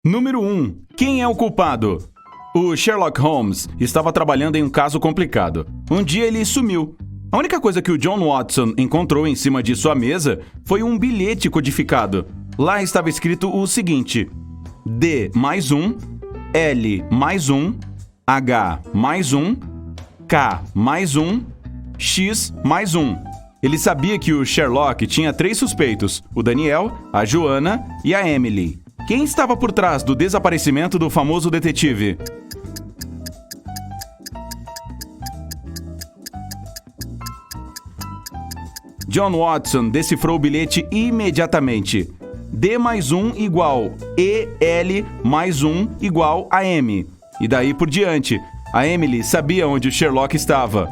Número 1. Quem é o culpado? O Sherlock Holmes estava trabalhando em um caso complicado. Um dia ele sumiu. A única coisa que o John Watson encontrou em cima de sua mesa foi um bilhete codificado. Lá estava escrito o seguinte: D mais 1, L mais 1, H mais 1, K mais 1, X mais 1. Ele sabia que o Sherlock tinha 3 suspeitos: o Daniel, a Joanna e a Emily. Quem estava por trás do desaparecimento do famoso detetive? John Watson decifrou o bilhete imediatamente. D mais 1 igual EL mais 1 igual a M. E daí por diante, a Emily sabia onde o Sherlock estava.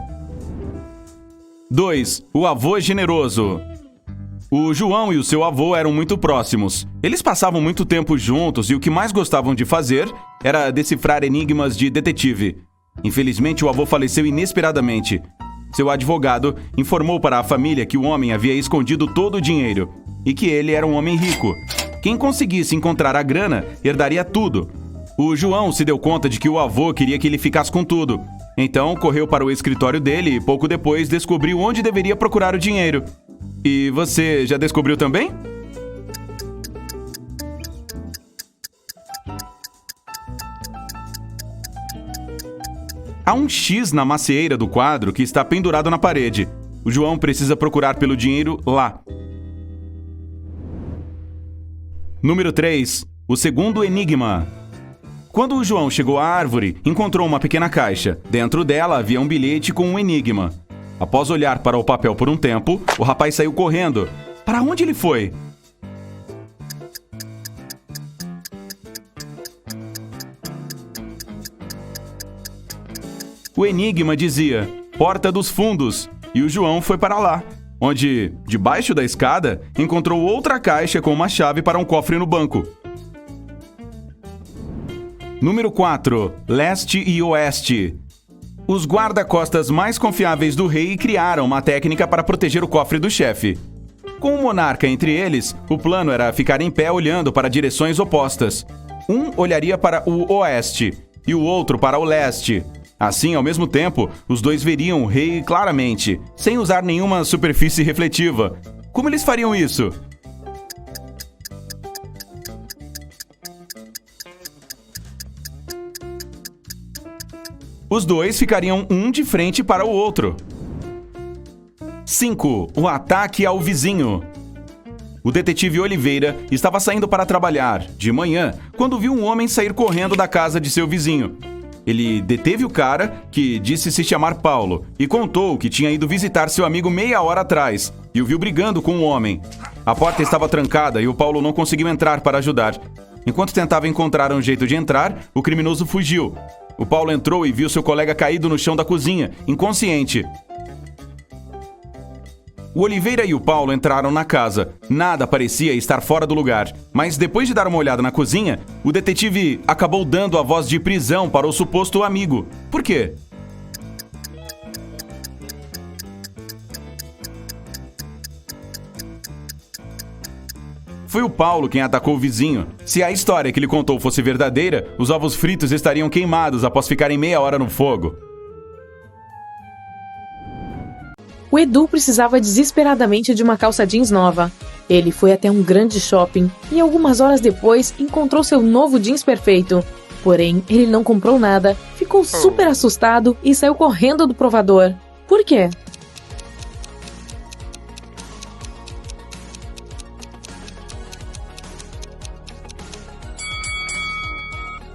2. O avô generoso. O João e o seu avô eram muito próximos. Eles passavam muito tempo juntos e o que mais gostavam de fazer era decifrar enigmas de detetive. Infelizmente, o avô faleceu inesperadamente. Seu advogado informou para a família que o homem havia escondido todo o dinheiro e que ele era um homem rico. Quem conseguisse encontrar a grana herdaria tudo. O João se deu conta de que o avô queria que ele ficasse com tudo. Então, correu para o escritório dele e pouco depois descobriu onde deveria procurar o dinheiro. E você já descobriu também? Há um X na macieira do quadro que está pendurado na parede. O João precisa procurar pelo dinheiro lá. Número 3. O segundo enigma. Quando o João chegou à árvore, encontrou uma pequena caixa. Dentro dela havia um bilhete com um enigma. Após olhar para o papel por um tempo, o rapaz saiu correndo. Para onde ele foi? O enigma dizia Porta dos Fundos, e o João foi para lá, onde, debaixo da escada, encontrou outra caixa com uma chave para um cofre no banco. Número 4. Leste e Oeste. Os guarda-costas mais confiáveis do rei criaram uma técnica para proteger o cofre do chefe. Com o monarca entre eles, o plano era ficar em pé olhando para direções opostas. Um olharia para o oeste e o outro para o leste. Assim, ao mesmo tempo, os dois veriam o rei claramente, sem usar nenhuma superfície refletiva. Como eles fariam isso? Os dois ficariam um de frente para o outro. 5. O ataque ao vizinho. O detetive Oliveira estava saindo para trabalhar, de manhã, quando viu um homem sair correndo da casa de seu vizinho. Ele deteve o cara, que disse se chamar Paulo, e contou que tinha ido visitar seu amigo meia hora atrás, e o viu brigando com o homem. A porta estava trancada e o Paulo não conseguiu entrar para ajudar. Enquanto tentava encontrar um jeito de entrar, o criminoso fugiu. O Paulo entrou e viu seu colega caído no chão da cozinha, inconsciente. O Oliveira e o Paulo entraram na casa. Nada parecia estar fora do lugar. Mas depois de dar uma olhada na cozinha, o detetive acabou dando a voz de prisão para o suposto amigo. Por quê? Foi o Paulo quem atacou o vizinho. Se a história que ele contou fosse verdadeira, os ovos fritos estariam queimados após ficarem meia hora no fogo. O Edu precisava desesperadamente de uma calça jeans nova. Ele foi até um grande shopping e algumas horas depois encontrou seu novo jeans perfeito. Porém, ele não comprou nada, ficou super assustado e saiu correndo do provador. Por quê?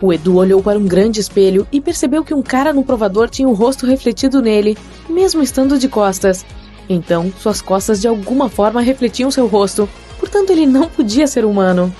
O Edu olhou para um grande espelho e percebeu que um cara no provador tinha o rosto refletido nele, mesmo estando de costas. Então, suas costas de alguma forma refletiam seu rosto, portanto ele não podia ser humano.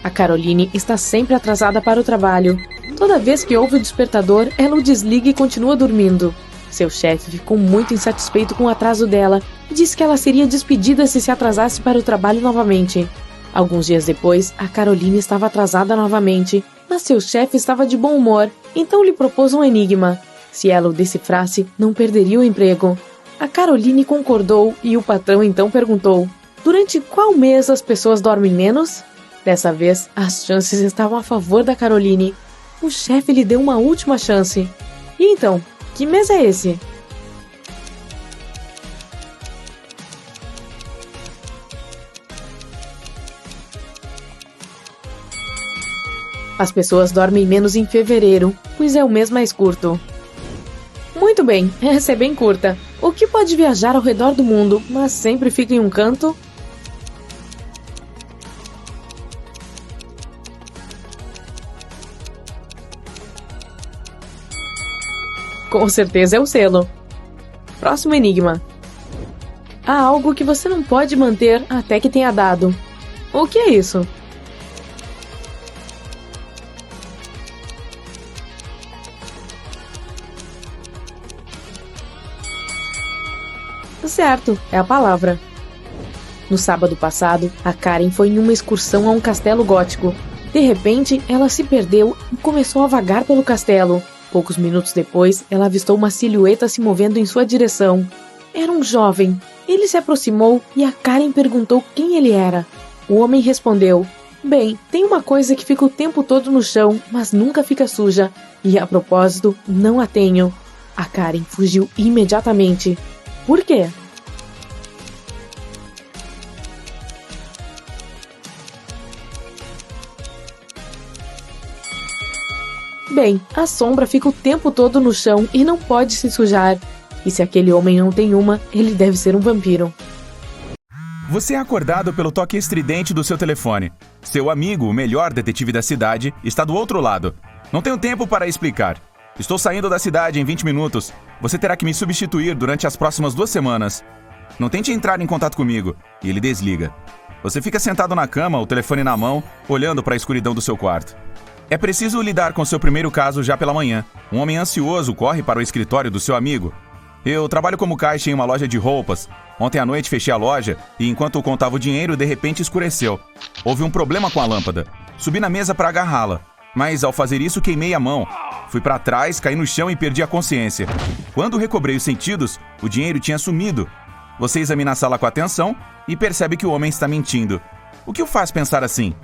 A Caroline está sempre atrasada para o trabalho. Toda vez que ouve o despertador, ela o desliga e continua dormindo. Seu chefe ficou muito insatisfeito com o atraso dela e disse que ela seria despedida se atrasasse para o trabalho novamente. Alguns dias depois, a Caroline estava atrasada novamente, mas seu chefe estava de bom humor, então lhe propôs um enigma. Se ela o decifrasse, não perderia o emprego. A Caroline concordou e o patrão então perguntou: durante qual mês as pessoas dormem menos? Dessa vez, as chances estavam a favor da Caroline. O chefe lhe deu uma última chance. E então, que mês é esse? As pessoas dormem menos em fevereiro, pois é o mês mais curto. Muito bem, essa é bem curta. O que pode viajar ao redor do mundo, mas sempre fica em um canto? Com certeza é o selo. Próximo enigma. Há algo que você não pode manter até que tenha dado. O que é isso? Certo, é a palavra. No sábado passado, a Karen foi em uma excursão a um castelo gótico. De repente, ela se perdeu e começou a vagar pelo castelo. Poucos minutos depois, ela avistou uma silhueta se movendo em sua direção. Era um jovem. Ele se aproximou e a Karen perguntou quem ele era. O homem respondeu: "Bem, tem uma coisa que fica o tempo todo no chão, mas nunca fica suja. E a propósito, não a tenho." A Karen fugiu imediatamente. Por quê? Bem, a sombra fica o tempo todo no chão e não pode se sujar. E se aquele homem não tem uma, ele deve ser um vampiro. Você é acordado pelo toque estridente do seu telefone. Seu amigo, o melhor detetive da cidade, está do outro lado. Não tenho tempo para explicar. Estou saindo da cidade em 20 minutos. Você terá que me substituir durante as próximas 2 semanas. Não tente entrar em contato comigo. E ele desliga. Você fica sentado na cama, o telefone na mão, olhando para a escuridão do seu quarto. É preciso lidar com seu primeiro caso já pela manhã. Um homem ansioso corre para o escritório do seu amigo. Eu trabalho como caixa em uma loja de roupas. Ontem à noite fechei a loja e enquanto contava o dinheiro, de repente escureceu. Houve um problema com a lâmpada. Subi na mesa para agarrá-la. Mas ao fazer isso, queimei a mão. Fui para trás, caí no chão e perdi a consciência. Quando recobrei os sentidos, o dinheiro tinha sumido. Você examina a sala com atenção e percebe que o homem está mentindo. O que o faz pensar assim?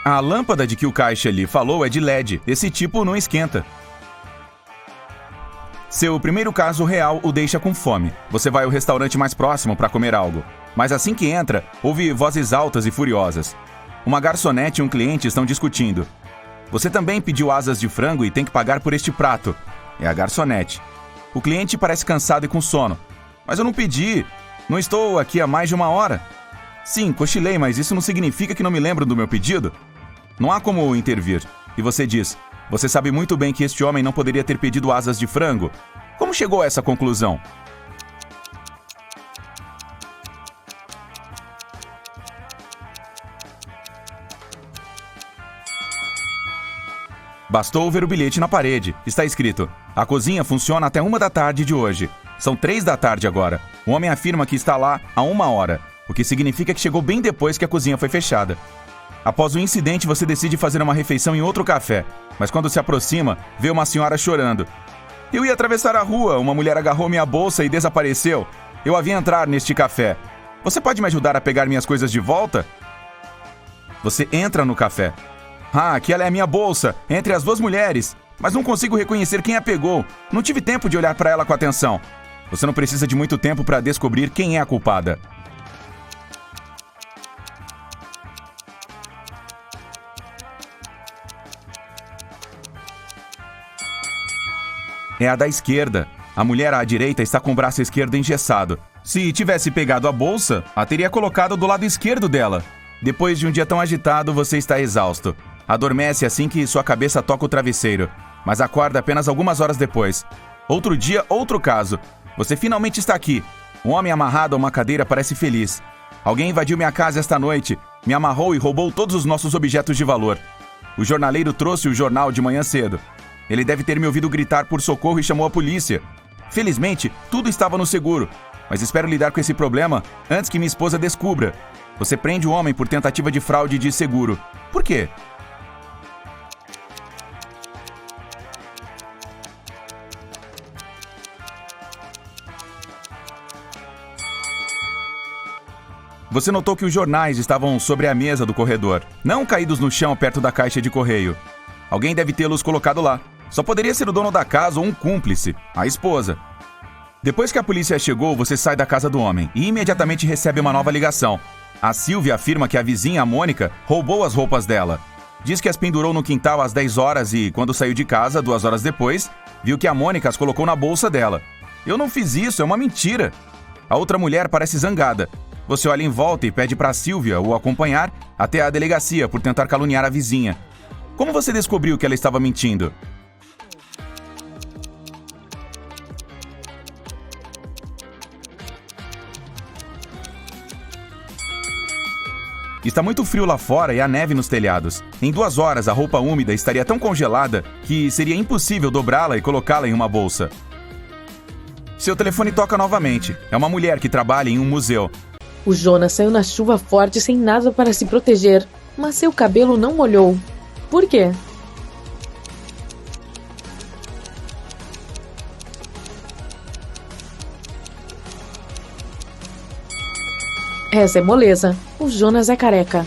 A lâmpada de que o caixa lhe falou é de LED. Esse tipo não esquenta. Seu primeiro caso real o deixa com fome. Você vai ao restaurante mais próximo para comer algo. Mas assim que entra, ouve vozes altas e furiosas. Uma garçonete e um cliente estão discutindo. Você também pediu asas de frango e tem que pagar por este prato. É a garçonete. O cliente parece cansado e com sono. Mas eu não pedi. Não estou aqui há mais de 1 hora. Sim, cochilei, mas isso não significa que não me lembro do meu pedido. Não há como intervir. E você diz: você sabe muito bem que este homem não poderia ter pedido asas de frango. Como chegou a essa conclusão? Bastou ver o bilhete na parede. Está escrito: a cozinha funciona até 1 da tarde de hoje. São 3 da tarde agora. O homem afirma que está lá há 1 hora, o que significa que chegou bem depois que a cozinha foi fechada. Após o incidente, você decide fazer uma refeição em outro café, mas quando se aproxima, vê uma senhora chorando. Eu ia atravessar a rua, uma mulher agarrou minha bolsa e desapareceu. Eu havia entrar neste café. Você pode me ajudar a pegar minhas coisas de volta? Você entra no café. Aquela é a minha bolsa, entre as 2 mulheres, mas não consigo reconhecer quem a pegou. Não tive tempo de olhar para ela com atenção. Você não precisa de muito tempo para descobrir quem é a culpada. É a da esquerda. A mulher à direita está com o braço esquerdo engessado. Se tivesse pegado a bolsa, a teria colocado do lado esquerdo dela. Depois de um dia tão agitado, você está exausto. Adormece assim que sua cabeça toca o travesseiro, mas acorda apenas algumas horas depois. Outro dia, outro caso. Você finalmente está aqui. Um homem amarrado a uma cadeira parece feliz. Alguém invadiu minha casa esta noite, me amarrou e roubou todos os nossos objetos de valor. O jornaleiro trouxe o jornal de manhã cedo. Ele deve ter me ouvido gritar por socorro e chamou a polícia. Felizmente, tudo estava no seguro, mas espero lidar com esse problema antes que minha esposa descubra. Você prende o homem por tentativa de fraude de seguro. Por quê? Você notou que os jornais estavam sobre a mesa do corredor, não caídos no chão perto da caixa de correio. Alguém deve tê-los colocado lá. Só poderia ser o dono da casa ou um cúmplice, a esposa. Depois que a polícia chegou, você sai da casa do homem e imediatamente recebe uma nova ligação. A Sylvia afirma que a vizinha, a Mônica, roubou as roupas dela. Diz que as pendurou no quintal às 10 horas e, quando saiu de casa, 2 horas depois, viu que a Mônica as colocou na bolsa dela. Eu não fiz isso, é uma mentira. A outra mulher parece zangada. Você olha em volta e pede para a Sylvia o acompanhar até a delegacia por tentar caluniar a vizinha. Como você descobriu que ela estava mentindo? Está muito frio lá fora e há neve nos telhados. Em 2 horas, a roupa úmida estaria tão congelada que seria impossível dobrá-la e colocá-la em uma bolsa. Seu telefone toca novamente. É uma mulher que trabalha em um museu. O Jonas saiu na chuva forte sem nada para se proteger, mas seu cabelo não molhou. Por quê? Essa é moleza. O Jonas é careca.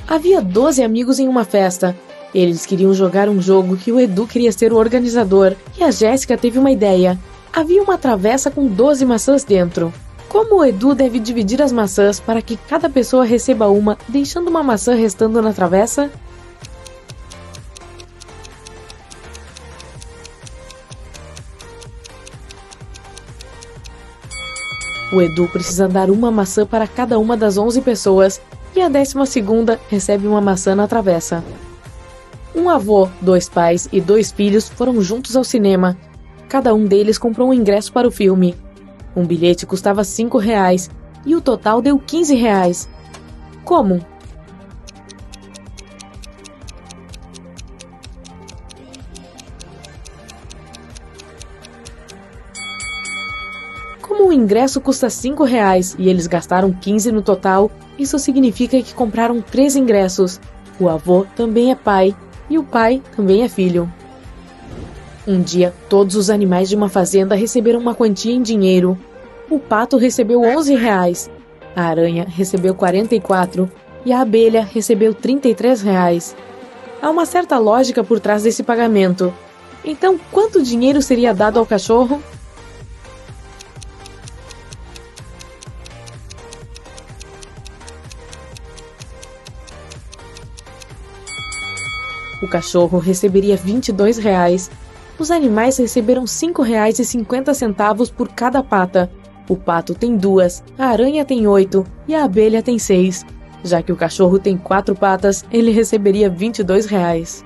Havia 12 amigos em uma festa. Eles queriam jogar um jogo que o Edu queria ser o organizador e a Jéssica teve uma ideia. Havia uma travessa com 12 maçãs dentro. Como o Edu deve dividir as maçãs para que cada pessoa receba uma, deixando uma maçã restando na travessa? O Edu precisa dar uma maçã para cada uma das 11 pessoas e a 12ª recebe uma maçã na travessa. Um avô, 2 pais e 2 filhos foram juntos ao cinema. Cada um deles comprou um ingresso para o filme. Um bilhete custava R$5 e o total deu R$15. Como? Como o ingresso custa R$5 e eles gastaram 15 no total, isso significa que compraram 3 ingressos. O avô também é pai e o pai também é filho. Um dia, todos os animais de uma fazenda receberam uma quantia em dinheiro. O pato recebeu R$11, a aranha recebeu 44 e a abelha recebeu R$33. Há uma certa lógica por trás desse pagamento. Então, quanto dinheiro seria dado ao cachorro? O cachorro receberia R$22. Os animais receberam R$5,50 por cada pata. O pato tem 2, a aranha tem 8 e a abelha tem 6. Já que o cachorro tem 4 patas, ele receberia R$22.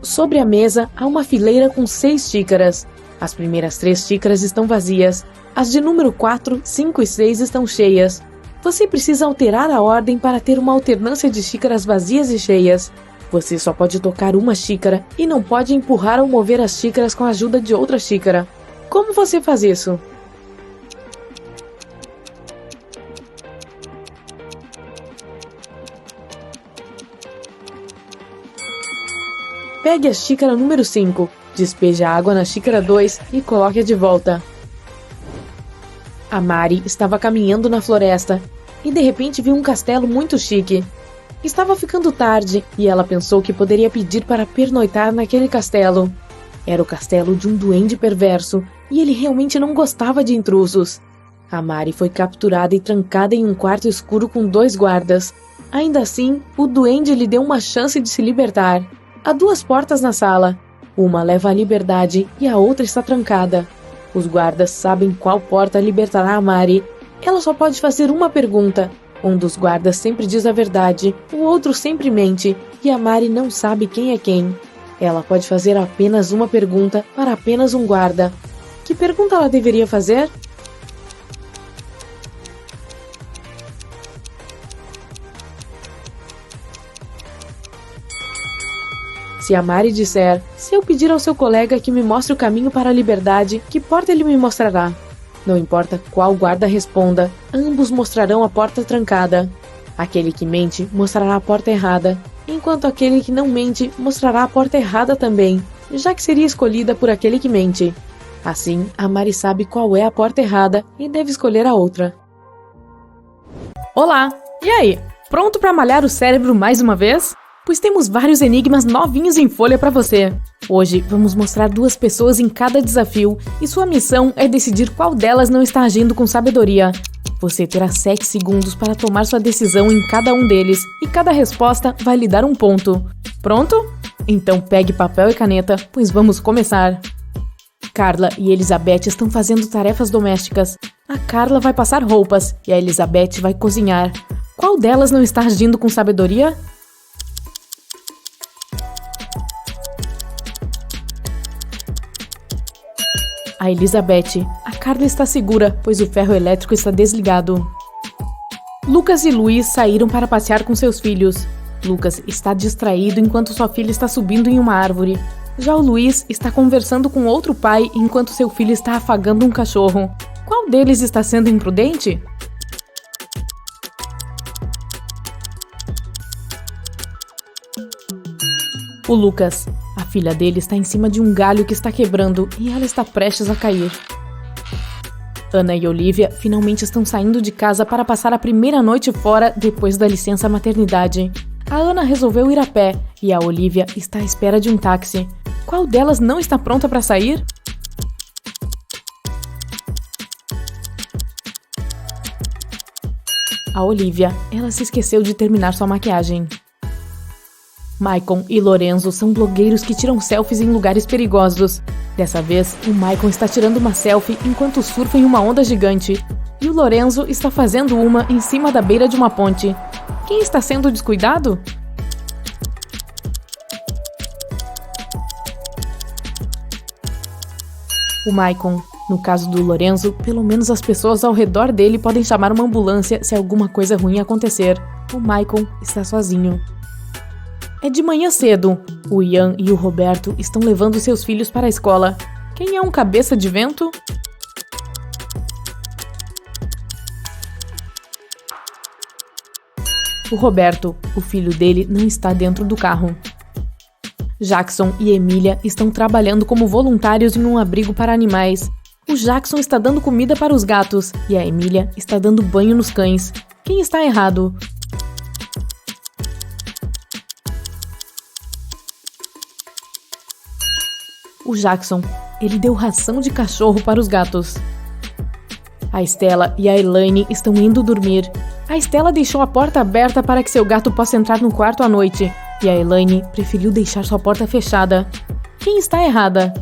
Sobre a mesa, há uma fileira com 6 xícaras. As primeiras 3 xícaras estão vazias. As de número 4, 5 e 6 estão cheias. Você precisa alterar a ordem para ter uma alternância de xícaras vazias e cheias. Você só pode tocar uma xícara e não pode empurrar ou mover as xícaras com a ajuda de outra xícara. Como você faz isso? Pegue a xícara número 5, despeje a água na xícara 2 e coloque-a de volta. A Mari estava caminhando na floresta e de repente viu um castelo muito chique. Estava ficando tarde e ela pensou que poderia pedir para pernoitar naquele castelo. Era o castelo de um duende perverso e ele realmente não gostava de intrusos. A Mari foi capturada e trancada em um quarto escuro com 2 guardas. Ainda assim, o duende lhe deu uma chance de se libertar. Há 2 portas na sala. Uma leva à liberdade e a outra está trancada. Os guardas sabem qual porta libertará a Mari. Ela só pode fazer uma pergunta. Um dos guardas sempre diz a verdade, o outro sempre mente, e a Mari não sabe quem é quem. Ela pode fazer apenas uma pergunta para apenas um guarda. Que pergunta ela deveria fazer? Se a Mari disser, se eu pedir ao seu colega que me mostre o caminho para a liberdade, que porta ele me mostrará? Não importa qual guarda responda, ambos mostrarão a porta trancada. Aquele que mente mostrará a porta errada, enquanto aquele que não mente mostrará a porta errada também, já que seria escolhida por aquele que mente. Assim, a Mari sabe qual é a porta errada e deve escolher a outra. Olá! E aí? Pronto para malhar o cérebro mais uma vez? Pois temos vários enigmas novinhos em folha para você. Hoje vamos mostrar 2 pessoas em cada desafio e sua missão é decidir qual delas não está agindo com sabedoria. Você terá 7 segundos para tomar sua decisão em cada um deles e cada resposta vai lhe dar um ponto. Pronto? Então pegue papel e caneta, pois vamos começar. Carla e Elizabeth estão fazendo tarefas domésticas. A Carla vai passar roupas e a Elizabeth vai cozinhar. Qual delas não está agindo com sabedoria? A Elizabeth. A Carla está segura, pois o ferro elétrico está desligado. Lucas e Luiz saíram para passear com seus filhos. Lucas está distraído enquanto sua filha está subindo em uma árvore. Já o Luiz está conversando com outro pai enquanto seu filho está afagando um cachorro. Qual deles está sendo imprudente? O Lucas. A filha dele está em cima de um galho que está quebrando e ela está prestes a cair. Ana e Olivia finalmente estão saindo de casa para passar a primeira noite fora depois da licença maternidade. A Ana resolveu ir a pé e a Olivia está à espera de um táxi. Qual delas não está pronta para sair? A Olivia. Ela se esqueceu de terminar sua maquiagem. Maicon e Lorenzo são blogueiros que tiram selfies em lugares perigosos. Dessa vez, o Maicon está tirando uma selfie enquanto surfa em uma onda gigante. E o Lorenzo está fazendo uma em cima da beira de uma ponte. Quem está sendo descuidado? O Maicon. No caso do Lorenzo, pelo menos as pessoas ao redor dele podem chamar uma ambulância se alguma coisa ruim acontecer. O Maicon está sozinho. É de manhã cedo. O Ian e o Roberto estão levando seus filhos para a escola. Quem é um cabeça de vento? O Roberto. O filho dele não está dentro do carro. Jackson e Emília estão trabalhando como voluntários em um abrigo para animais. O Jackson está dando comida para os gatos e a Emília está dando banho nos cães. Quem está errado? O Jackson. Ele deu ração de cachorro para os gatos. A Stella e a Elaine estão indo dormir. A Stella deixou a porta aberta para que seu gato possa entrar no quarto à noite. E a Elaine preferiu deixar sua porta fechada. Quem está errada?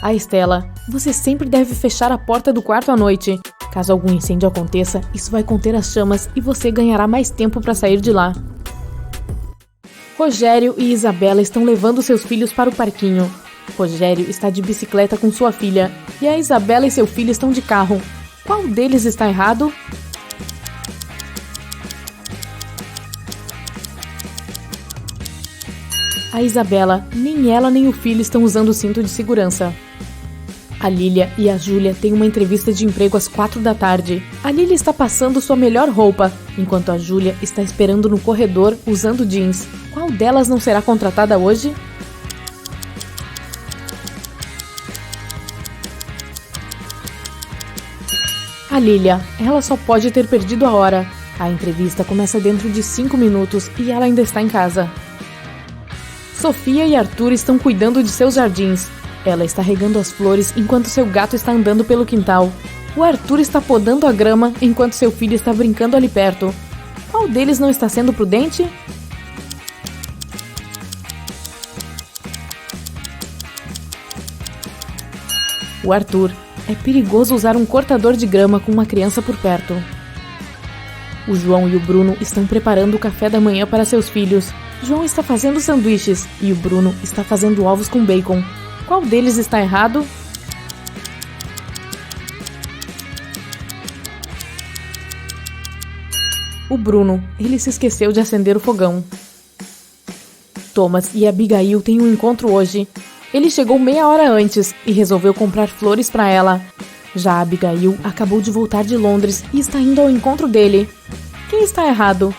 A Stella. Você sempre deve fechar a porta do quarto à noite. Caso algum incêndio aconteça, isso vai conter as chamas e você ganhará mais tempo para sair de lá. Rogério e Isabela estão levando seus filhos para o parquinho. Rogério está de bicicleta com sua filha e a Isabela e seu filho estão de carro. Qual deles está errado? A Isabela. Nem ela nem o filho estão usando o cinto de segurança. A Lília e a Júlia têm uma entrevista de emprego às 4 da tarde. A Lília está passando sua melhor roupa, enquanto a Júlia está esperando no corredor usando jeans. Qual delas não será contratada hoje? A Lília. Ela só pode ter perdido a hora. A entrevista começa dentro de 5 minutos e ela ainda está em casa. Sofia e Arthur estão cuidando de seus jardins. Ela está regando as flores enquanto seu gato está andando pelo quintal. O Arthur está podando a grama enquanto seu filho está brincando ali perto. Qual deles não está sendo prudente? O Arthur. É perigoso usar um cortador de grama com uma criança por perto. O João e o Bruno estão preparando o café da manhã para seus filhos. João está fazendo sanduíches e o Bruno está fazendo ovos com bacon. Qual deles está errado? O Bruno. Ele se esqueceu de acender o fogão. Thomas e Abigail têm um encontro hoje. Ele chegou meia hora antes e resolveu comprar flores para ela. Já Abigail acabou de voltar de Londres e está indo ao encontro dele. Quem está errado?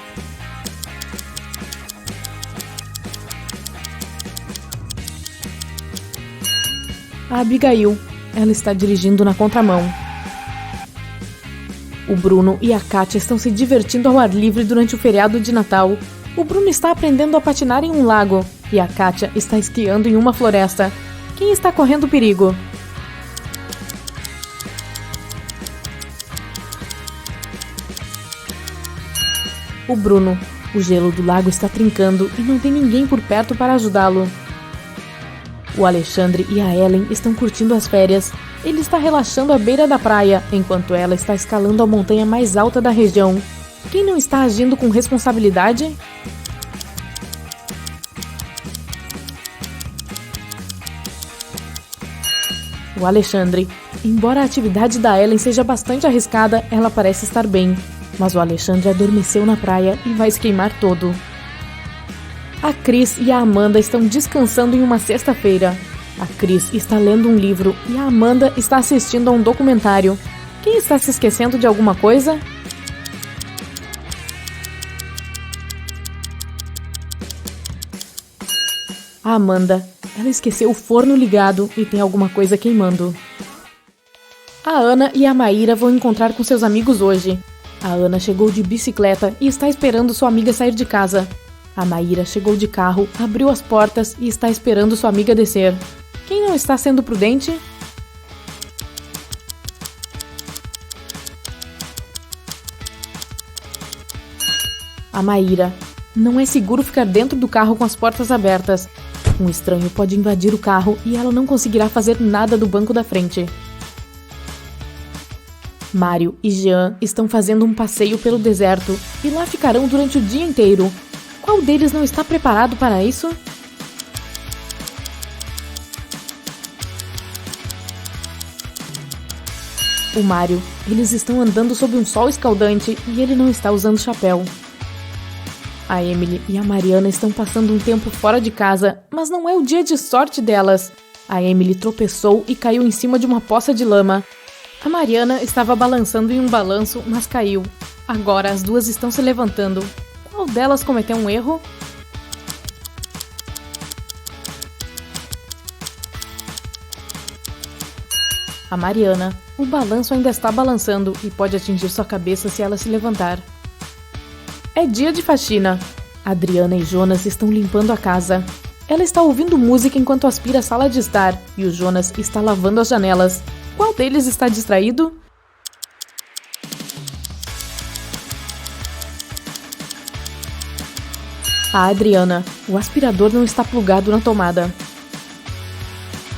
a Abigail. Ela está dirigindo na contramão. O Bruno e a Kátia estão se divertindo ao ar livre durante o feriado de Natal. O Bruno está aprendendo a patinar em um lago e a Kátia está esquiando em uma floresta. Quem está correndo perigo? O Bruno. O gelo do lago está trincando e não tem ninguém por perto para ajudá-lo. O Alexandre e a Ellen estão curtindo as férias. Ele está relaxando à beira da praia, enquanto ela está escalando a montanha mais alta da região. Quem não está agindo com responsabilidade? O Alexandre. Embora a atividade da Ellen seja bastante arriscada, ela parece estar bem. Mas o Alexandre adormeceu na praia e vai se queimar todo. A Cris e a Amanda estão descansando em uma sexta-feira. A Cris está lendo um livro e a Amanda está assistindo a um documentário. Quem está se esquecendo de alguma coisa? A Amanda. Ela esqueceu o forno ligado e tem alguma coisa queimando. A Ana e a Maíra vão encontrar com seus amigos hoje. A Ana chegou de bicicleta e está esperando sua amiga sair de casa. A Maíra chegou de carro, abriu as portas e está esperando sua amiga descer. Quem não está sendo prudente? A Maíra. Não é seguro ficar dentro do carro com as portas abertas. Um estranho pode invadir o carro e ela não conseguirá fazer nada do banco da frente. Mário e Jean estão fazendo um passeio pelo deserto e lá ficarão durante o dia inteiro. Qual deles não está preparado para isso? O Mário. Eles estão andando sob um sol escaldante e ele não está usando chapéu. A Emily e a Mariana estão passando um tempo fora de casa, mas não é o dia de sorte delas. A Emily tropeçou e caiu em cima de uma poça de lama. A Mariana estava balançando em um balanço, mas caiu. Agora as duas estão se levantando. Qual delas cometeu um erro? A Mariana. O balanço ainda está balançando e pode atingir sua cabeça se ela se levantar. É dia de faxina. Adriana e Jonas estão limpando a casa. Ela está ouvindo música enquanto aspira a sala de estar e o Jonas está lavando as janelas. Qual deles está distraído? A Adriana. O aspirador não está plugado na tomada.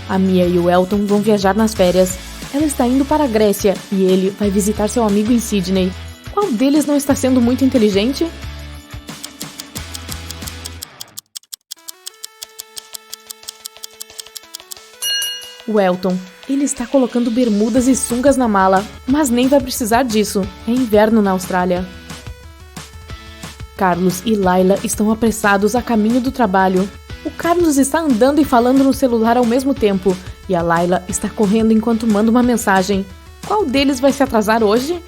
A Mia e o Elton vão viajar nas férias. Ela está indo para a Grécia e ele vai visitar seu amigo em Sydney. Qual deles não está sendo muito inteligente? O Elton. Ele está colocando bermudas e sungas na mala, mas nem vai precisar disso. É inverno na Austrália. Carlos e Laila estão apressados a caminho do trabalho. O Carlos está andando e falando no celular ao mesmo tempo, e a Laila está correndo enquanto manda uma mensagem. Qual deles vai se atrasar hoje?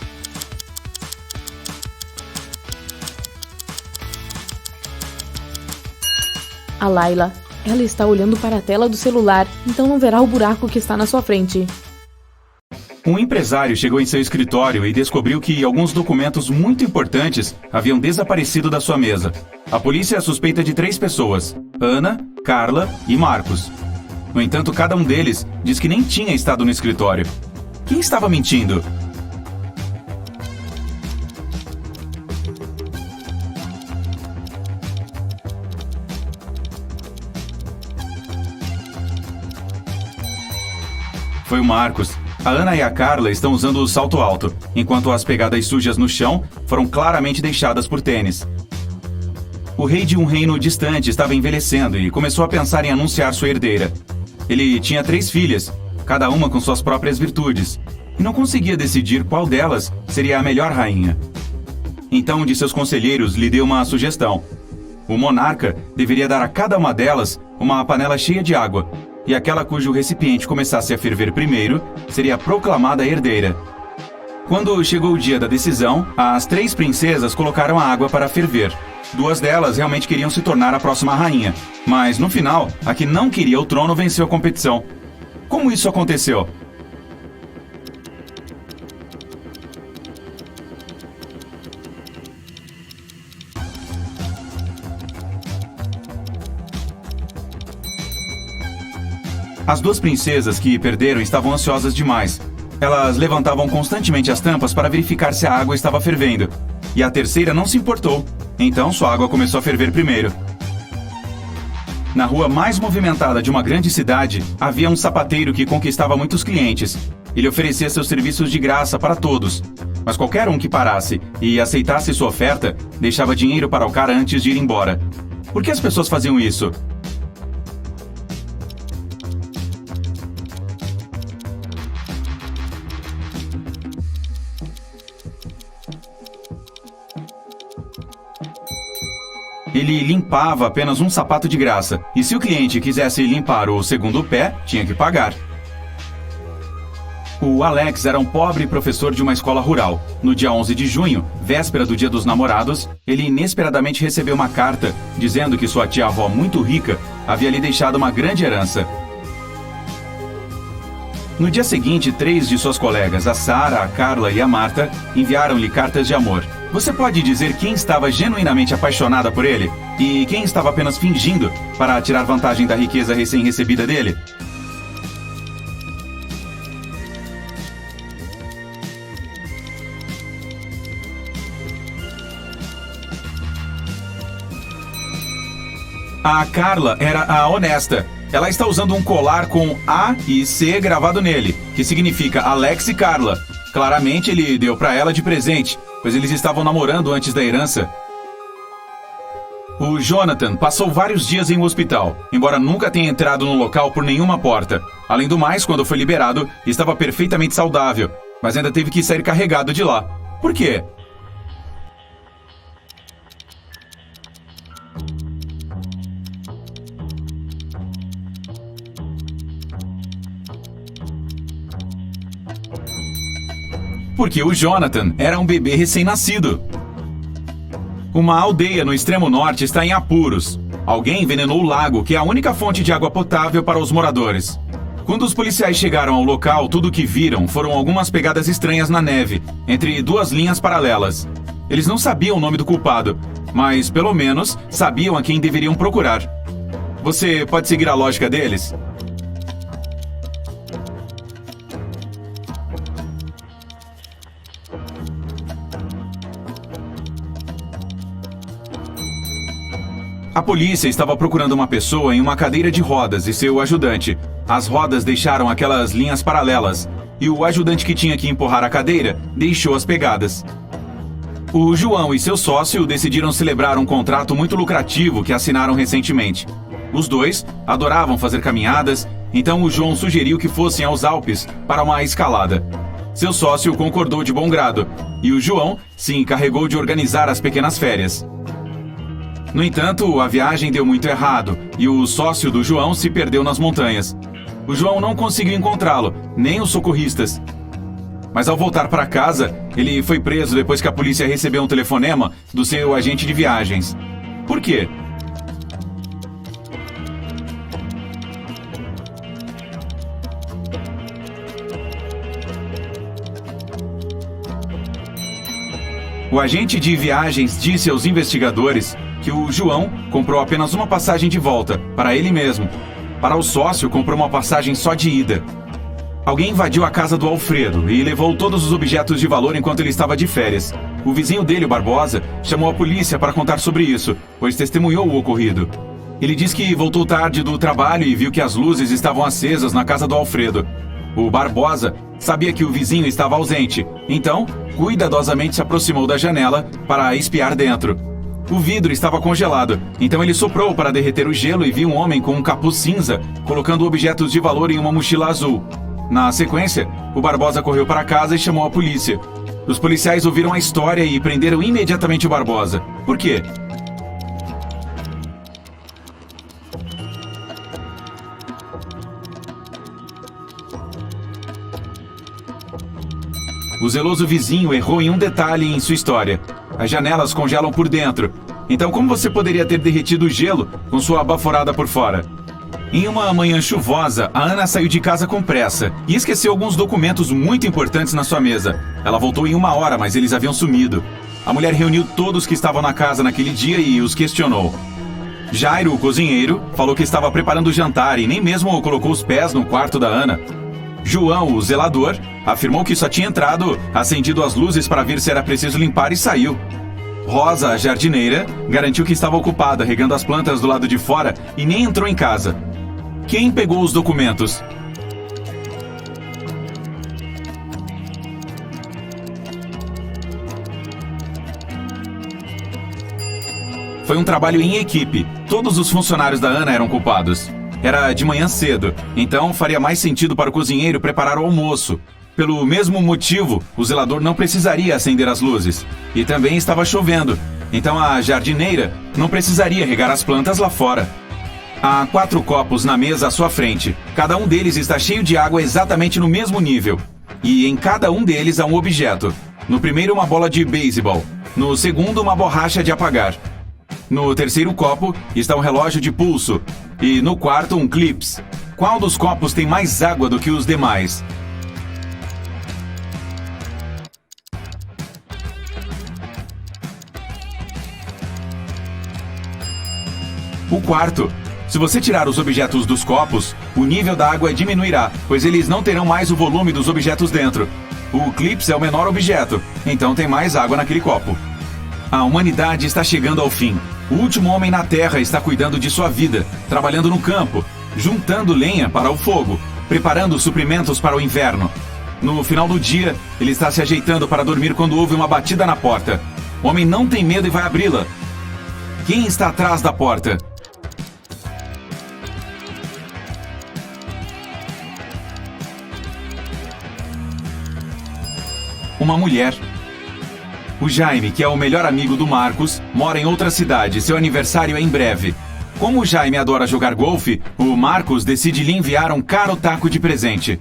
A Laila. Ela está olhando para a tela do celular, então não verá o buraco que está na sua frente. Um empresário chegou em seu escritório e descobriu que alguns documentos muito importantes haviam desaparecido da sua mesa. A polícia suspeita de 3 pessoas: Ana, Carla e Marcos. No entanto, cada um deles diz que nem tinha estado no escritório. Quem estava mentindo? Foi o Marcos. A Ana e a Carla estão usando o salto alto, enquanto as pegadas sujas no chão foram claramente deixadas por tênis. O rei de um reino distante estava envelhecendo e começou a pensar em anunciar sua herdeira. Ele tinha 3 filhas, cada uma com suas próprias virtudes, e não conseguia decidir qual delas seria a melhor rainha. Então um de seus conselheiros lhe deu uma sugestão. O monarca deveria dar a cada uma delas uma panela cheia de água, e aquela cujo recipiente começasse a ferver primeiro seria proclamada herdeira. Quando chegou o dia da decisão, as 3 princesas colocaram a água para ferver. 2 delas realmente queriam se tornar a próxima rainha, mas no final, a que não queria o trono venceu a competição. Como isso aconteceu? As duas princesas que perderam estavam ansiosas demais. Elas levantavam constantemente as tampas para verificar se a água estava fervendo. E a terceira não se importou. Então sua água começou a ferver primeiro. Na rua mais movimentada de uma grande cidade, havia um sapateiro que conquistava muitos clientes. Ele oferecia seus serviços de graça para todos. Mas qualquer um que parasse e aceitasse sua oferta, deixava dinheiro para o cara antes de ir embora. Por que as pessoas faziam isso? Ele limpava apenas um sapato de graça, e se o cliente quisesse limpar o segundo pé, tinha que pagar. O Alex era um pobre professor de uma escola rural. No dia 11 de junho, véspera do Dia dos Namorados, ele inesperadamente recebeu uma carta dizendo que sua tia-avó muito rica havia lhe deixado uma grande herança. No dia seguinte, 3 de suas colegas, a Sarah, a Carla e a Marta, enviaram-lhe cartas de amor. Você pode dizer quem estava genuinamente apaixonada por ele e quem estava apenas fingindo para tirar vantagem da riqueza recém-recebida dele? A Carla era a honesta. Ela está usando um colar com A e C gravado nele, que significa Alex e Carla. Claramente ele deu para ela de presente, pois eles estavam namorando antes da herança. O Jonathan passou vários dias em um hospital, embora nunca tenha entrado no local por nenhuma porta. Além do mais, quando foi liberado, estava perfeitamente saudável, mas ainda teve que sair carregado de lá. Por quê? Porque o Jonathan era um bebê recém-nascido. Uma aldeia no extremo norte está em apuros. Alguém envenenou o lago, que é a única fonte de água potável para os moradores. Quando os policiais chegaram ao local, tudo o que viram foram algumas pegadas estranhas na neve, entre duas linhas paralelas. Eles não sabiam o nome do culpado, mas pelo menos sabiam a quem deveriam procurar. Você pode seguir a lógica deles? A polícia estava procurando uma pessoa em uma cadeira de rodas e seu ajudante. As rodas deixaram aquelas linhas paralelas, e o ajudante que tinha que empurrar a cadeira deixou as pegadas. O João e seu sócio decidiram celebrar um contrato muito lucrativo que assinaram recentemente. Os dois adoravam fazer caminhadas, então o João sugeriu que fossem aos Alpes para uma escalada. Seu sócio concordou de bom grado, e o João se encarregou de organizar as pequenas férias. No entanto, a viagem deu muito errado e o sócio do João se perdeu nas montanhas. O João não conseguiu encontrá-lo, nem os socorristas. Mas ao voltar para casa, ele foi preso depois que a polícia recebeu um telefonema do seu agente de viagens. Por quê? O agente de viagens disse aos investigadores que o João comprou apenas uma passagem de volta, para ele mesmo. Para o sócio, comprou uma passagem só de ida. Alguém invadiu a casa do Alfredo e levou todos os objetos de valor enquanto ele estava de férias. O vizinho dele, o Barbosa, chamou a polícia para contar sobre isso, pois testemunhou o ocorrido. Ele diz que voltou tarde do trabalho e viu que as luzes estavam acesas na casa do Alfredo. O Barbosa sabia que o vizinho estava ausente, então cuidadosamente se aproximou da janela para espiar dentro. O vidro estava congelado, então ele soprou para derreter o gelo e viu um homem com um capuz cinza colocando objetos de valor em uma mochila azul. Na sequência, o Barbosa correu para casa e chamou a polícia. Os policiais ouviram a história e prenderam imediatamente o Barbosa. Por quê? O zeloso vizinho errou em um detalhe em sua história. As janelas congelam por dentro. Então como você poderia ter derretido o gelo com sua baforada por fora? Em uma manhã chuvosa, a Ana saiu de casa com pressa e esqueceu alguns documentos muito importantes na sua mesa. Ela voltou em 1 hora, mas eles haviam sumido. A mulher reuniu todos que estavam na casa naquele dia e os questionou. Jairo, o cozinheiro, falou que estava preparando o jantar e nem mesmo colocou os pés no quarto da Ana. João, o zelador, afirmou que só tinha entrado, acendido as luzes para ver se era preciso limpar e saiu. Rosa, a jardineira, garantiu que estava ocupada regando as plantas do lado de fora e nem entrou em casa. Quem pegou os documentos? Foi um trabalho em equipe. Todos os funcionários da Ana eram culpados. Era de manhã cedo, então faria mais sentido para o cozinheiro preparar o almoço. Pelo mesmo motivo, o zelador não precisaria acender as luzes. E também estava chovendo, então a jardineira não precisaria regar as plantas lá fora. Há 4 copos na mesa à sua frente. Cada um deles está cheio de água exatamente no mesmo nível. E em cada um deles há um objeto. No primeiro, uma bola de beisebol. No segundo, uma borracha de apagar. No terceiro copo está um relógio de pulso. E no quarto, um clips. Qual dos copos tem mais água do que os demais? O quarto. Se você tirar os objetos dos copos, o nível da água diminuirá, pois eles não terão mais o volume dos objetos dentro. O clips é o menor objeto, então tem mais água naquele copo. A humanidade está chegando ao fim. O último homem na Terra está cuidando de sua vida, trabalhando no campo, juntando lenha para o fogo, preparando suprimentos para o inverno. No final do dia, ele está se ajeitando para dormir quando ouve uma batida na porta. O homem não tem medo e vai abri-la. Quem está atrás da porta? Uma mulher. O Jaime, que é o melhor amigo do Marcos, mora em outra cidade. Seu aniversário é em breve. Como o Jaime adora jogar golfe, o Marcos decide lhe enviar um caro taco de presente.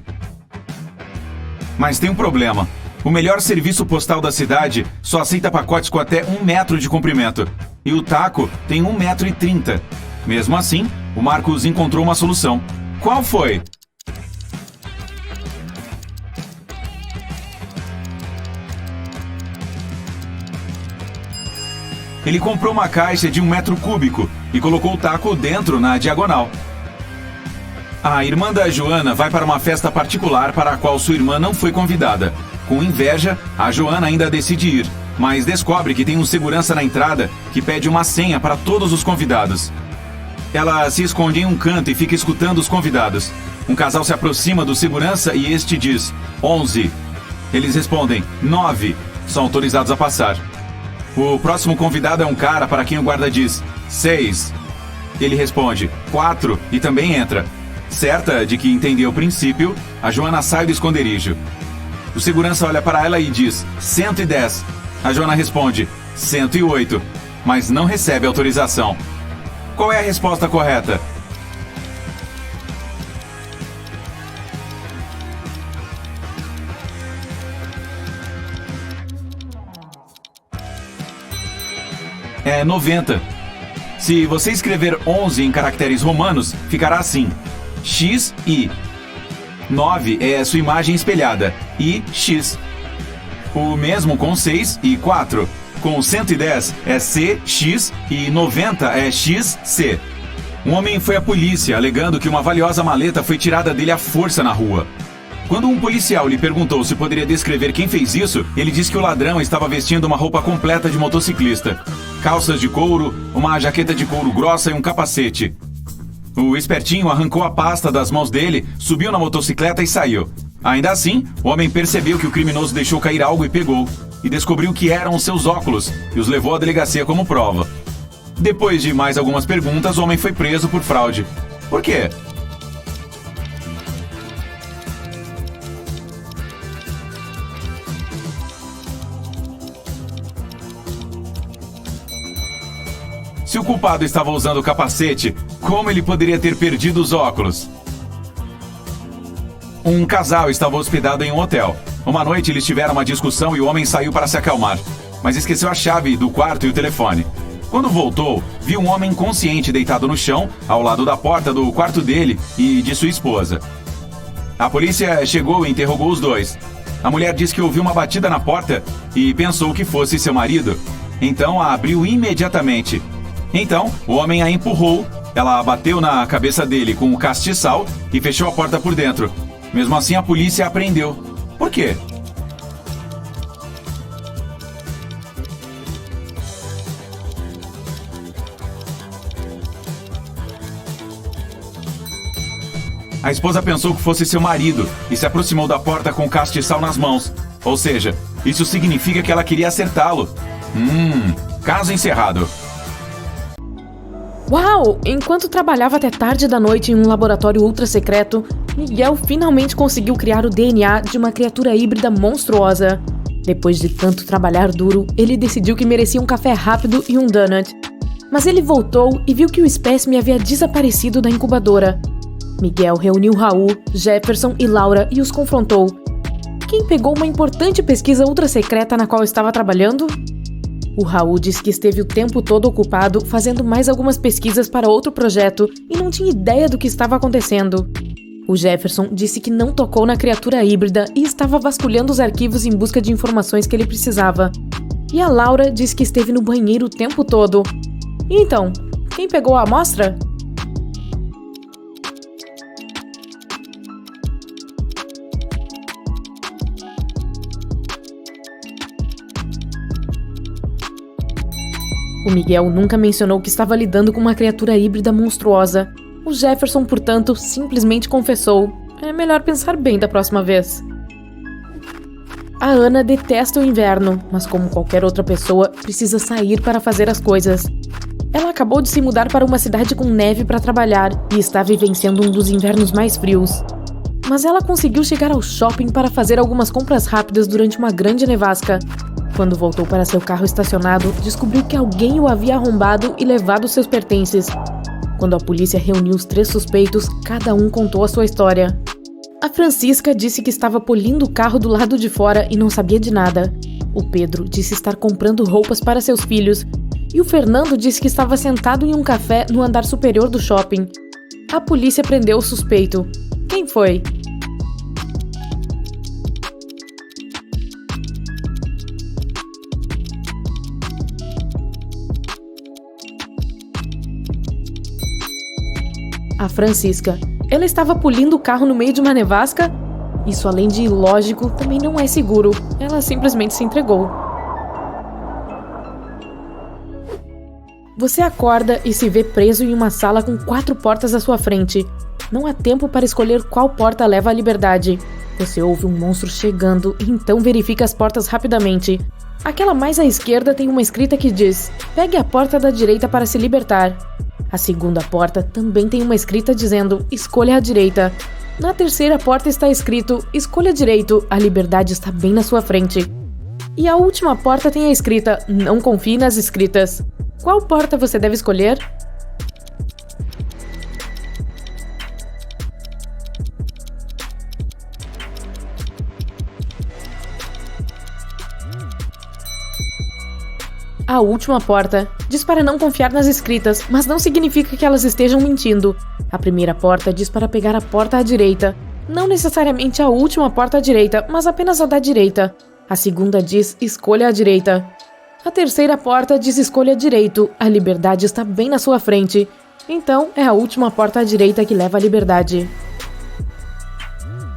Mas tem um problema. O melhor serviço postal da cidade só aceita pacotes com até 1 metro de comprimento. E o taco tem 1,30 m. Mesmo assim, o Marcos encontrou uma solução. Qual foi? Ele comprou uma caixa de 1 metro cúbico e colocou o taco dentro na diagonal. A irmã da Joana vai para uma festa particular para a qual sua irmã não foi convidada. Com inveja, a Joana ainda decide ir, mas descobre que tem um segurança na entrada que pede uma senha para todos os convidados. Ela se esconde em um canto e fica escutando os convidados. Um casal se aproxima do segurança e este diz 11. Eles respondem 9. São autorizados a passar. O próximo convidado é um cara para quem o guarda diz 6. Ele responde 4 e também entra. Certa de que entendeu o princípio, a Joana sai do esconderijo. O segurança olha para ela e diz 110. A Joana responde 108, mas não recebe autorização. Qual é a resposta correta? É 90. Se você escrever 11 em caracteres romanos, ficará assim: X, I. 9 é sua imagem espelhada, I, X. O mesmo com 6 e 4. Com 110 é C, X e 90 é X, C. Um homem foi à polícia alegando que uma valiosa maleta foi tirada dele à força na rua. Quando um policial lhe perguntou se poderia descrever quem fez isso, ele disse que o ladrão estava vestindo uma roupa completa de motociclista. Calças de couro, uma jaqueta de couro grossa e um capacete. O espertinho arrancou a pasta das mãos dele, subiu na motocicleta e saiu. Ainda assim, o homem percebeu que o criminoso deixou cair algo e pegou. E descobriu que eram os seus óculos e os levou à delegacia como prova. Depois de mais algumas perguntas, o homem foi preso por fraude. Por quê? Se o culpado estava usando o capacete, como ele poderia ter perdido os óculos? Um casal estava hospedado em um hotel. Uma noite eles tiveram uma discussão e o homem saiu para se acalmar, mas esqueceu a chave do quarto e o telefone. Quando voltou, viu um homem inconsciente deitado no chão, ao lado da porta do quarto dele e de sua esposa. A polícia chegou e interrogou os dois. A mulher disse que ouviu uma batida na porta e pensou que fosse seu marido. Então a abriu imediatamente. Então, o homem a empurrou, ela bateu na cabeça dele com um castiçal e fechou a porta por dentro. Mesmo assim, a polícia a prendeu. Por quê? A esposa pensou que fosse seu marido e se aproximou da porta com o castiçal nas mãos. Ou seja, isso significa que ela queria acertá-lo. Caso encerrado. Uau! Enquanto trabalhava até tarde da noite em um laboratório ultra secreto, Miguel finalmente conseguiu criar o DNA de uma criatura híbrida monstruosa. Depois de tanto trabalhar duro, ele decidiu que merecia um café rápido e um donut. Mas ele voltou e viu que o espécime havia desaparecido da incubadora. Miguel reuniu Raul, Jefferson e Laura e os confrontou. Quem pegou uma importante pesquisa ultra secreta na qual estava trabalhando? O Raul disse que esteve o tempo todo ocupado fazendo mais algumas pesquisas para outro projeto e não tinha ideia do que estava acontecendo. O Jefferson disse que não tocou na criatura híbrida e estava vasculhando os arquivos em busca de informações que ele precisava. E a Laura disse que esteve no banheiro o tempo todo. E então, quem pegou a amostra? O Miguel nunca mencionou que estava lidando com uma criatura híbrida monstruosa. O Jefferson, portanto, simplesmente confessou. É melhor pensar bem da próxima vez. A Ana detesta o inverno, mas como qualquer outra pessoa, precisa sair para fazer as coisas. Ela acabou de se mudar para uma cidade com neve para trabalhar e está vivenciando um dos invernos mais frios. Mas ela conseguiu chegar ao shopping para fazer algumas compras rápidas durante uma grande nevasca. Quando voltou para seu carro estacionado, descobriu que alguém o havia arrombado e levado seus pertences. Quando a polícia reuniu os 3 suspeitos, cada um contou a sua história. A Francisca disse que estava polindo o carro do lado de fora e não sabia de nada. O Pedro disse estar comprando roupas para seus filhos. E o Fernando disse que estava sentado em um café no andar superior do shopping. A polícia prendeu o suspeito. Quem foi? A Francisca. Ela estava polindo o carro no meio de uma nevasca? Isso, além de ilógico, também não é seguro. Ela simplesmente se entregou. Você acorda e se vê preso em uma sala com 4 portas à sua frente. Não há tempo para escolher qual porta leva à liberdade. Você ouve um monstro chegando e então verifica as portas rapidamente. Aquela mais à esquerda tem uma escrita que diz: pegue a porta da direita para se libertar. A segunda porta também tem uma escrita dizendo: escolha a direita. Na terceira porta está escrito: escolha direito, a liberdade está bem na sua frente. E a última porta tem a escrita: não confie nas escritas. Qual porta você deve escolher? A última porta diz para não confiar nas escritas, mas não significa que elas estejam mentindo. A primeira porta diz para pegar a porta à direita. Não necessariamente a última porta à direita, mas apenas a da direita. A segunda diz: escolha a direita. A terceira porta diz: escolha direito, a liberdade está bem na sua frente. Então, é a última porta à direita que leva à liberdade.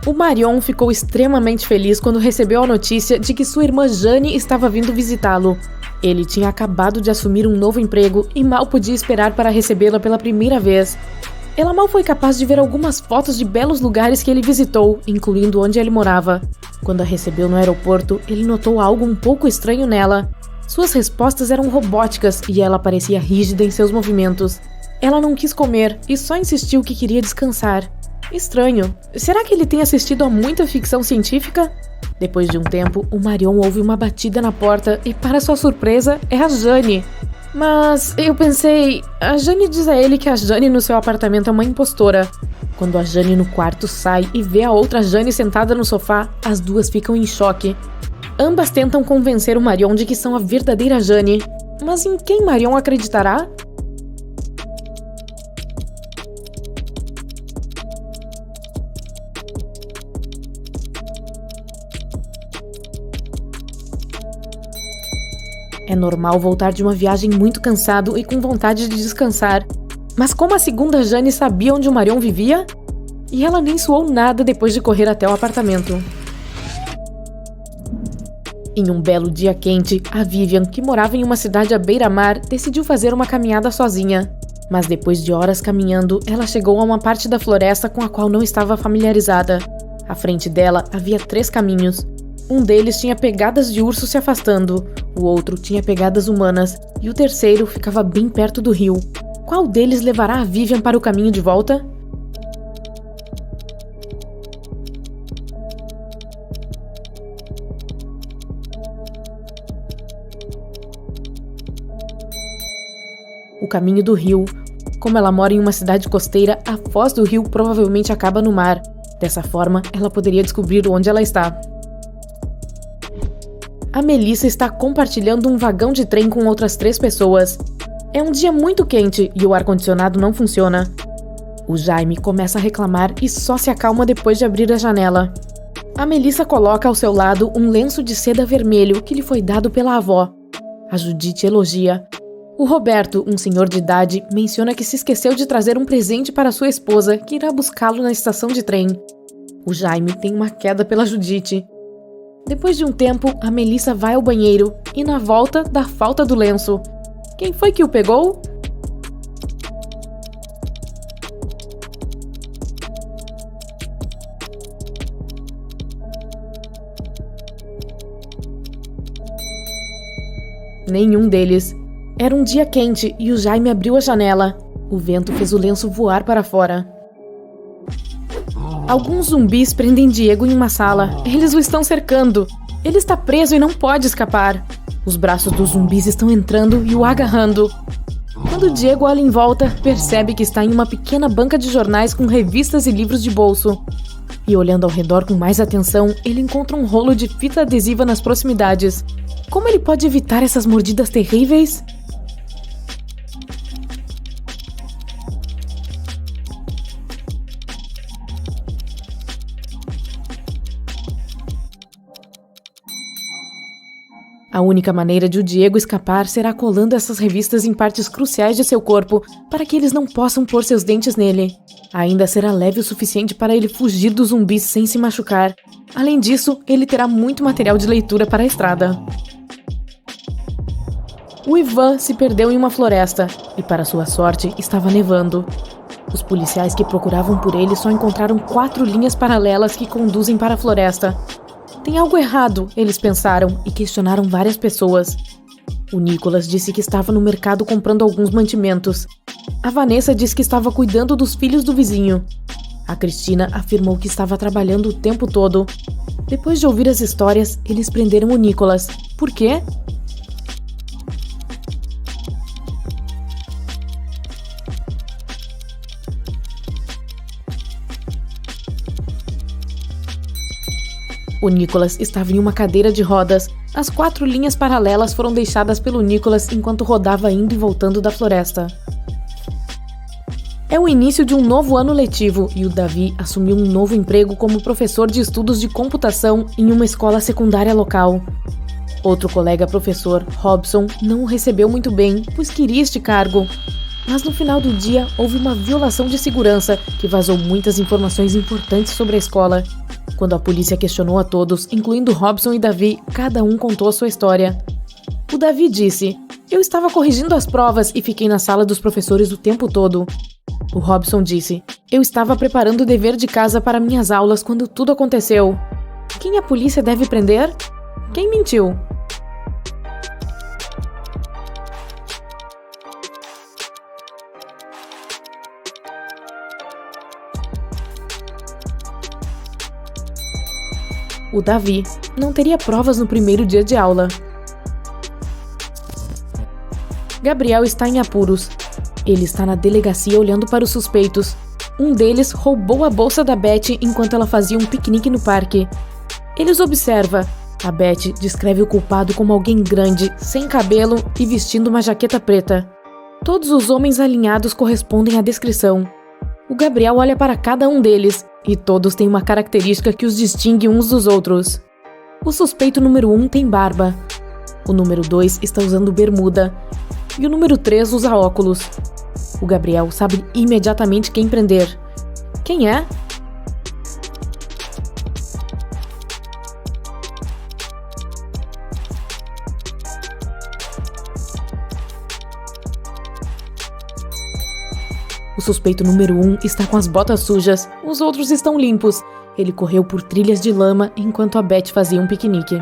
O Marion ficou extremamente feliz quando recebeu a notícia de que sua irmã Jane estava vindo visitá-lo. Ele tinha acabado de assumir um novo emprego e mal podia esperar para recebê-la pela primeira vez. Ela mal foi capaz de ver algumas fotos de belos lugares que ele visitou, incluindo onde ele morava. Quando a recebeu no aeroporto, ele notou algo um pouco estranho nela. Suas respostas eram robóticas e ela parecia rígida em seus movimentos. Ela não quis comer e só insistiu que queria descansar. Estranho. Será que ele tem assistido a muita ficção científica? Depois de um tempo, o Marion ouve uma batida na porta e, para sua surpresa, é a Jane. Mas eu pensei... A Jane diz a ele que a Jane no seu apartamento é uma impostora. Quando a Jane no quarto sai e vê a outra Jane sentada no sofá, as duas ficam em choque. Ambas tentam convencer o Marion de que são a verdadeira Jane. Mas em quem Marion acreditará? É normal voltar de uma viagem muito cansado e com vontade de descansar. Mas como a segunda Jane sabia onde o Marion vivia? E ela nem suou nada depois de correr até o apartamento. Em um belo dia quente, a Vivian, que morava em uma cidade à beira-mar, decidiu fazer uma caminhada sozinha. Mas depois de horas caminhando, ela chegou a uma parte da floresta com a qual não estava familiarizada. À frente dela havia 3 caminhos. Um deles tinha pegadas de urso se afastando, o outro tinha pegadas humanas e o terceiro ficava bem perto do rio. Qual deles levará a Vivian para o caminho de volta? O caminho do rio. Como ela mora em uma cidade costeira, a foz do rio provavelmente acaba no mar. Dessa forma, ela poderia descobrir onde ela está. A Melissa está compartilhando um vagão de trem com outras 3 pessoas. É um dia muito quente e o ar-condicionado não funciona. O Jaime começa a reclamar e só se acalma depois de abrir a janela. A Melissa coloca ao seu lado um lenço de seda vermelho que lhe foi dado pela avó. A Judite elogia. O Roberto, um senhor de idade, menciona que se esqueceu de trazer um presente para sua esposa, que irá buscá-lo na estação de trem. O Jaime tem uma queda pela Judite. Depois de um tempo, a Melissa vai ao banheiro e na volta dá falta do lenço. Quem foi que o pegou? Nenhum deles. Era um dia quente e o Jaime abriu a janela. O vento fez o lenço voar para fora. Alguns zumbis prendem Diego em uma sala. Eles o estão cercando. Ele está preso e não pode escapar. Os braços dos zumbis estão entrando e o agarrando. Quando Diego olha em volta, percebe que está em uma pequena banca de jornais com revistas e livros de bolso. E olhando ao redor com mais atenção, ele encontra um rolo de fita adesiva nas proximidades. Como ele pode evitar essas mordidas terríveis? A única maneira de o Diego escapar será colando essas revistas em partes cruciais de seu corpo para que eles não possam pôr seus dentes nele. Ainda será leve o suficiente para ele fugir dos zumbis sem se machucar. Além disso, ele terá muito material de leitura para a estrada. O Ivan se perdeu em uma floresta e, para sua sorte, estava nevando. Os policiais que procuravam por ele só encontraram 4 linhas paralelas que conduzem para a floresta. Tem algo errado, eles pensaram e questionaram várias pessoas. O Nicholas disse que estava no mercado comprando alguns mantimentos. A Vanessa disse que estava cuidando dos filhos do vizinho. A Cristina afirmou que estava trabalhando o tempo todo. Depois de ouvir as histórias, eles prenderam o Nicholas. Por quê? O Nicholas estava em uma cadeira de rodas. As 4 linhas paralelas foram deixadas pelo Nicholas enquanto rodava indo e voltando da floresta. É o início de um novo ano letivo e o Davi assumiu um novo emprego como professor de estudos de computação em uma escola secundária local. Outro colega professor, Robson, não o recebeu muito bem, pois queria este cargo. Mas no final do dia, houve uma violação de segurança que vazou muitas informações importantes sobre a escola. Quando a polícia questionou a todos, incluindo Robson e Davi, cada um contou a sua história. O Davi disse: "Eu estava corrigindo as provas e fiquei na sala dos professores o tempo todo." O Robson disse: "Eu estava preparando o dever de casa para minhas aulas quando tudo aconteceu." Quem a polícia deve prender? Quem mentiu? O Davi não teria provas no primeiro dia de aula. Gabriel está em apuros. Ele está na delegacia olhando para os suspeitos. Um deles roubou a bolsa da Betty enquanto ela fazia um piquenique no parque. Ele os observa. A Beth descreve o culpado como alguém grande, sem cabelo e vestindo uma jaqueta preta. Todos os homens alinhados correspondem à descrição. O Gabriel olha para cada um deles, e todos têm uma característica que os distingue uns dos outros. O suspeito número 1 tem barba. O número 2 está usando bermuda. E o número 3 usa óculos. O Gabriel sabe imediatamente quem prender. Quem é? O suspeito número 1 está com as botas sujas, os outros estão limpos. Ele correu por trilhas de lama enquanto a Beth fazia um piquenique.